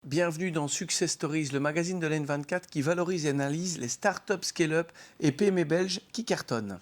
Bienvenue dans Success Stories, le magazine de l'N24 qui valorise et analyse les startups scale-up et PME belges qui cartonnent.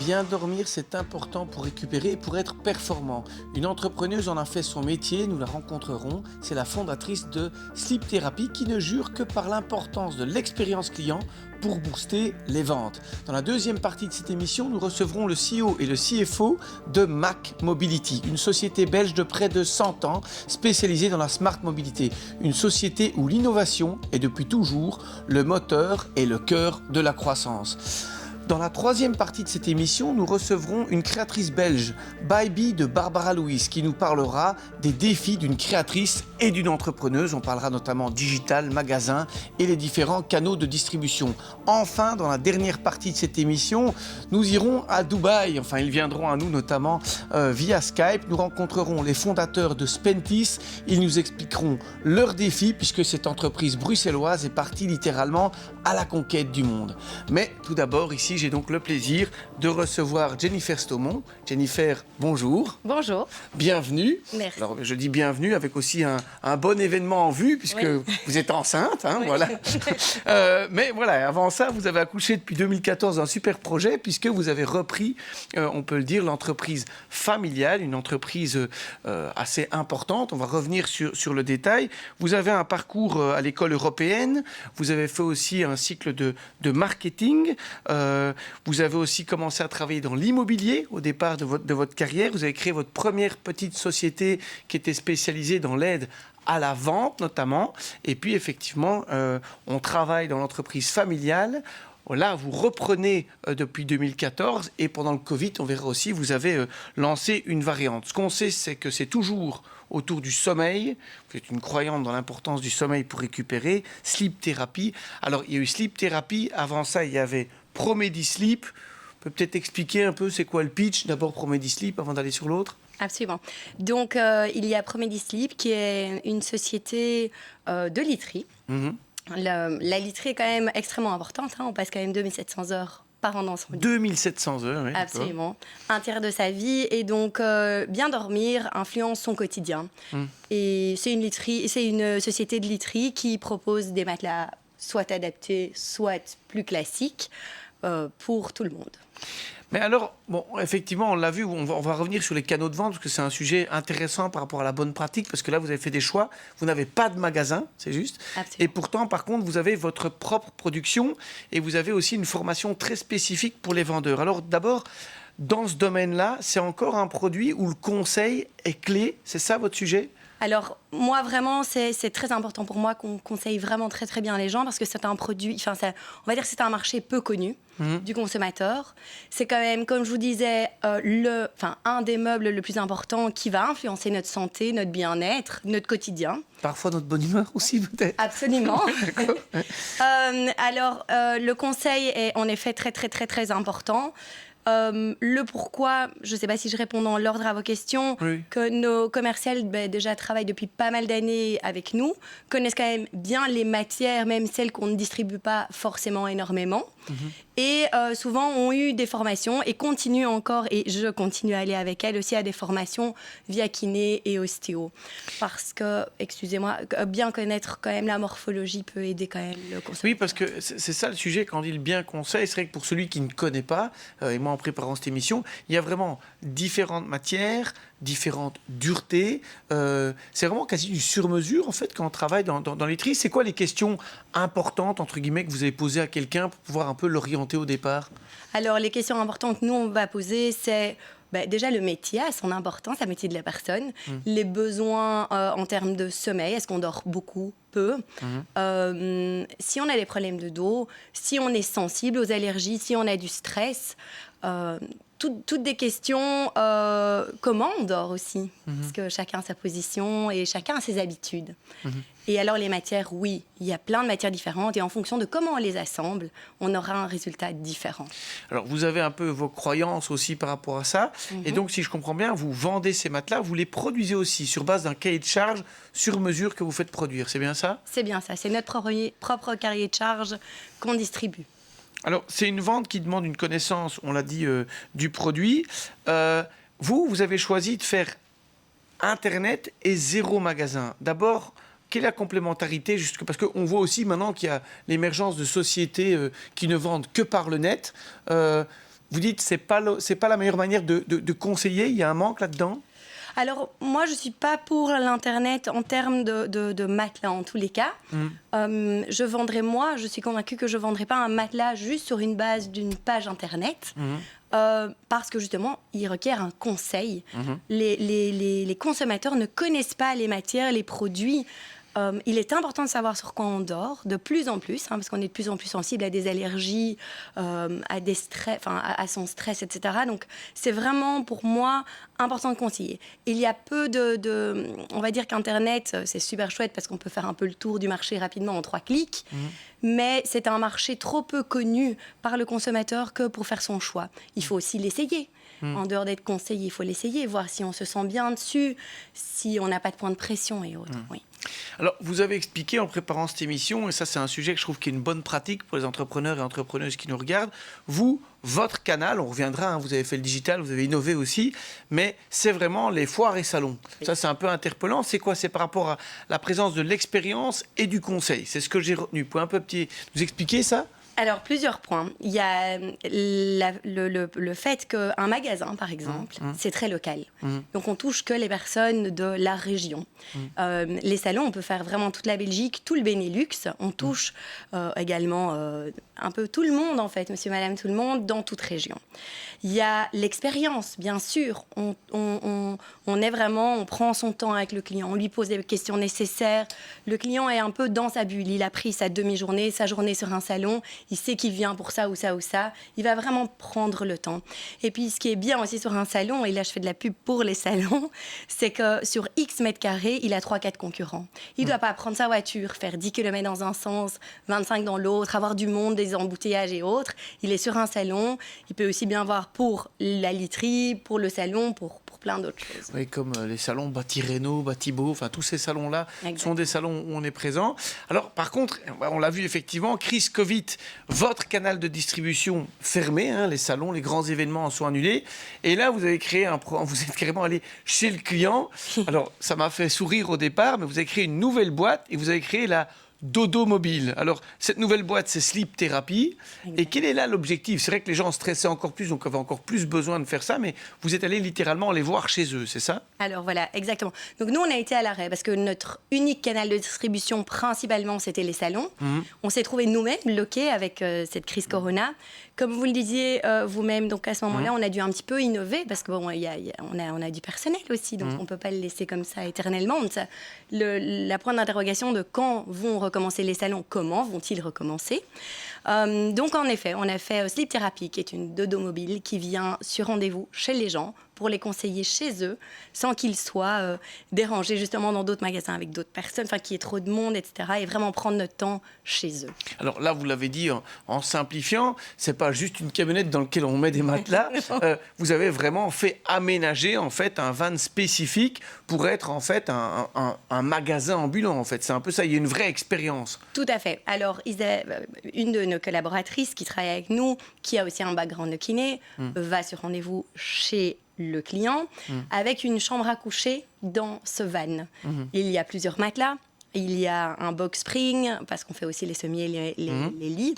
Bien dormir, c'est important pour récupérer et pour être performant. Une entrepreneuse en a fait son métier, nous la rencontrerons. C'est la fondatrice de Sleep Therapy qui ne jure que par l'importance de l'expérience client pour booster les ventes. Dans la deuxième partie de cette émission, nous recevrons le CEO et le CFO de Mac Mobility, une société belge de près de 100 ans spécialisée dans la smart mobilité. Une société où l'innovation est depuis toujours le moteur et le cœur de la croissance. Dans la troisième partie de cette émission, nous recevrons une créatrice belge, Baby de Barbara Louise, qui nous parlera des défis d'une créatrice et d'une entrepreneuse. On parlera notamment digital, magasin et les différents canaux de distribution. Enfin, dans la dernière partie de cette émission, nous irons à Dubaï. Enfin, ils viendront à nous notamment via Skype. Nous rencontrerons les fondateurs de Spentis. Ils nous expliqueront leurs défis puisque cette entreprise bruxelloise est partie littéralement à la conquête du monde. Mais tout d'abord, ici, j'ai donc le plaisir de recevoir Jennifer Stomont. Jennifer, bonjour. Bonjour. Bienvenue. Merci. Alors, je dis bienvenue avec aussi un bon événement en vue, puisque vous êtes enceinte. Hein, oui. Voilà. Mais voilà, avant ça, vous avez accouché depuis 2014 d'un super projet, puisque vous avez repris, on peut le dire, l'entreprise familiale, une entreprise assez importante. On va revenir sur le détail. Vous avez un parcours à l'école européenne. Vous avez fait aussi un cycle de marketing. Vous avez aussi commencé à travailler dans l'immobilier au départ de votre carrière. Vous avez créé votre première petite société qui était spécialisée dans l'aide à la vente notamment. Et puis effectivement, on travaille dans l'entreprise familiale. Là, vous reprenez depuis 2014 et pendant le Covid, on verra aussi, vous avez lancé une variante. Ce qu'on sait, c'est que c'est toujours autour du sommeil. Vous êtes une croyante dans l'importance du sommeil pour récupérer. Sleep Therapy. Alors, il y a eu Sleep Therapy. Avant ça, il y avait Promedi Sleep. On peut peut-être expliquer un peu c'est quoi le pitch. D'abord Promedi Sleep avant d'aller sur l'autre. Absolument. Donc, il y a Promedi Sleep qui est une société de literie. La literie est quand même extrêmement importante. Hein. On passe quand même 2700 heures par an dans son lit. 2700 heures, oui. Absolument. Un tiers de sa vie. Et donc, bien dormir influence son quotidien. Et c'est une société de literie qui propose des matelas soit adaptés, soit plus classiques pour tout le monde. Mais alors, bon, effectivement, on l'a vu, on va revenir sur les canaux de vente, parce que c'est un sujet intéressant par rapport à la bonne pratique, parce que là, vous avez fait des choix, vous n'avez pas de magasin, c'est juste. Absolument. Et pourtant, par contre, vous avez votre propre production, et vous avez aussi une formation très spécifique pour les vendeurs. Alors d'abord, dans ce domaine-là, c'est encore un produit où le conseil est clé, c'est ça votre sujet ? Alors, moi, vraiment, c'est très important pour moi qu'on conseille vraiment très, très bien les gens parce que c'est un produit, on va dire que c'est un marché peu connu du consommateur. C'est quand même, comme je vous disais, un des meubles le plus important qui va influencer notre santé, notre bien-être, notre quotidien. Parfois notre bonne humeur aussi, peut-être. Absolument. Alors, le conseil est en effet très, très, très, très important. Le pourquoi, je ne sais pas si je réponds dans l'ordre à vos questions, que nos commerciales déjà travaillent depuis pas mal d'années avec nous, connaissent quand même bien les matières, même celles qu'on ne distribue pas forcément énormément. Et souvent ont eu des formations et continuent encore, et je continue à aller avec elles aussi à des formations via kiné et ostéo. Parce que, excusez-moi, bien connaître quand même la morphologie peut aider quand même le consommateur. Oui, parce que c'est ça le sujet quand on dit le bien conseil. C'est vrai que pour celui qui ne connaît pas, et moi en préparant cette émission, il y a vraiment différentes matières, différentes duretés. C'est vraiment quasi du sur-mesure en fait quand on travaille dans les tris. C'est quoi les questions importantes entre guillemets que vous avez posées à quelqu'un pour pouvoir un peu l'orienter au départ? Alors les questions importantes que nous on va poser, c'est déjà le métier a son importance, le métier de la personne, les besoins en termes de sommeil, est-ce qu'on dort beaucoup, peu, si on a des problèmes de dos, si on est sensible aux allergies, si on a du stress. toutes des questions, comment on dort aussi, parce que chacun a sa position et chacun a ses habitudes. Et alors les matières, oui, il y a plein de matières différentes et en fonction de comment on les assemble, on aura un résultat différent. Alors vous avez un peu vos croyances aussi par rapport à ça, et donc si je comprends bien, vous vendez ces matelas, vous les produisez aussi sur base d'un cahier de charge sur mesure que vous faites produire, c'est bien ça? C'est bien ça, c'est notre propre cahier de charge qu'on distribue. Alors c'est une vente qui demande une connaissance, on l'a dit, du produit. Vous avez choisi de faire Internet et 0 magasin. D'abord, quelle est la complémentarité? Parce qu'on voit aussi maintenant qu'il y a l'émergence de sociétés qui ne vendent que par le net. Vous dites que ce n'est pas la meilleure manière de conseiller, il y a un manque là-dedans? Alors, moi, je ne suis pas pour l'Internet en termes de matelas, en tous les cas. Je suis convaincue que je ne vendrai pas un matelas juste sur une base d'une page Internet. Parce que justement, il requiert un conseil. Les consommateurs ne connaissent pas les matières, les produits. Il est important de savoir sur quoi on dort, de plus en plus, parce qu'on est de plus en plus sensible à des allergies, à des stress, à son stress, etc. Donc, c'est vraiment, pour moi, important de conseiller. Il y a peu on va dire qu'Internet, c'est super chouette parce qu'on peut faire un peu le tour du marché rapidement en 3 clics, mais c'est un marché trop peu connu par le consommateur que pour faire son choix. Il faut aussi l'essayer. En dehors d'être conseillé, il faut l'essayer, voir si on se sent bien dessus, si on n'a pas de point de pression et autres. Oui. Alors, vous avez expliqué en préparant cette émission, et ça c'est un sujet que je trouve qui est une bonne pratique pour les entrepreneurs et entrepreneuses qui nous regardent, votre canal, on reviendra, vous avez fait le digital, vous avez innové aussi, mais c'est vraiment les foires et salons. Oui. Ça c'est un peu interpellant, c'est quoi? C'est par rapport à la présence de l'expérience et du conseil, c'est ce que j'ai retenu. Vous pouvez un peu nous expliquer ça? Alors, plusieurs points. Il y a le fait qu'un magasin, par exemple, c'est très local. Donc, on touche que les personnes de la région. Les salons, on peut faire vraiment toute la Belgique, tout le Benelux. On touche également un peu tout le monde, en fait, monsieur, madame, tout le monde, dans toute région. Il y a l'expérience, bien sûr. On est vraiment, on prend son temps avec le client, on lui pose les questions nécessaires. Le client est un peu dans sa bulle. Il a pris sa demi-journée, sa journée sur un salon. Il sait qu'il vient pour ça ou ça ou ça. Il va vraiment prendre le temps. Et puis, ce qui est bien aussi sur un salon, et là, je fais de la pub pour les salons, c'est que sur X mètres carrés, il a 3-4 concurrents. Il ne doit pas prendre sa voiture, faire 10 km dans un sens, 25 dans l'autre, avoir du monde, des embouteillages et autres. Il est sur un salon. Il peut aussi bien voir pour la literie, pour le salon, pour plein d'autres choses. Oui, comme les salons Bâti-Réno, Bâti-Beau, enfin tous ces salons-là sont des salons où on est présent. Alors, par contre, on l'a vu effectivement, crise Covid, votre canal de distribution fermé, les salons, les grands événements en sont annulés. Et là, vous avez créé vous êtes carrément allé chez le client. Alors, ça m'a fait sourire au départ, mais vous avez créé une nouvelle boîte et vous avez créé la Dodo Mobile. Alors, cette nouvelle boîte, c'est Sleep Therapy. Et quel est là l'objectif? C'est vrai que les gens stressaient encore plus, donc avaient encore plus besoin de faire ça, mais vous êtes allé littéralement les voir chez eux, c'est ça? Alors voilà, exactement. Donc nous, on a été à l'arrêt parce que notre unique canal de distribution, principalement, c'était les salons. On s'est trouvé nous-mêmes bloqués avec cette crise Corona. Comme vous le disiez vous-même, donc à ce moment-là, on a dû un petit peu innover parce que bon, on a du personnel aussi, donc on ne peut pas le laisser comme ça éternellement. La point d'interrogation de quand vont recommencer les salons, comment vont-ils recommencer? Donc en effet, on a fait Sleep Therapy, qui est une dodo mobile qui vient sur rendez-vous chez les gens pour les conseiller chez eux, sans qu'ils soient dérangés justement dans d'autres magasins avec d'autres personnes, qu'il y ait trop de monde, etc. Et vraiment prendre notre temps chez eux. Alors là, vous l'avez dit en simplifiant, c'est pas juste une camionnette dans laquelle on met des matelas. Vous avez vraiment fait aménager en fait un van spécifique pour être en fait un magasin ambulant. En fait, c'est un peu ça. Il y a une vraie expérience. Tout à fait. Alors, une de nos collaboratrices qui travaille avec nous, qui a aussi un background de kiné, va sur rendez-vous chez le client avec une chambre à coucher dans ce van. Il y a plusieurs matelas, il y a un box spring parce qu'on fait aussi les sommiers, les lits.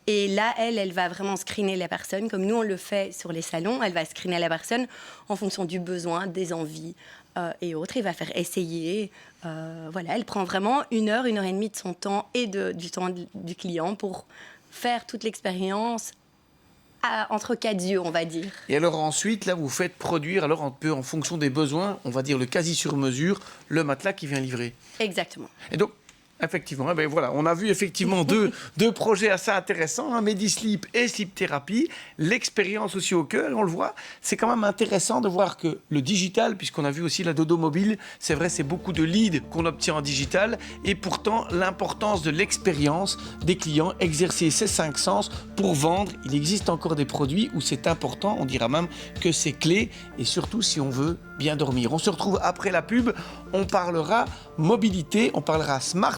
Et là, elle va vraiment screener la personne comme nous on le fait sur les salons. Elle va screener la personne en fonction du besoin, des envies et autres. Il va faire essayer. Elle prend vraiment 1 heure, 1 heure et demie de son temps et du temps du client pour faire toute l'expérience entre 4 yeux, on va dire. Et alors ensuite, là, vous faites produire, alors un peu en fonction des besoins, on va dire le quasi sur mesure, le matelas qui vient livrer. Exactement. Et donc, Effectivement, eh ben voilà, on a vu effectivement deux projets assez intéressants, hein, Medisleep et Sleep Therapy. L'expérience aussi au cœur, on le voit. C'est quand même intéressant de voir que le digital, puisqu'on a vu aussi la dodo mobile, c'est vrai, c'est beaucoup de leads qu'on obtient en digital. Et pourtant, l'importance de l'expérience des clients, exercer ces 5 sens pour vendre. Il existe encore des produits où c'est important, on dira même que c'est clé. Et surtout, si on veut bien dormir. On se retrouve après la pub, on parlera mobilité, on parlera smart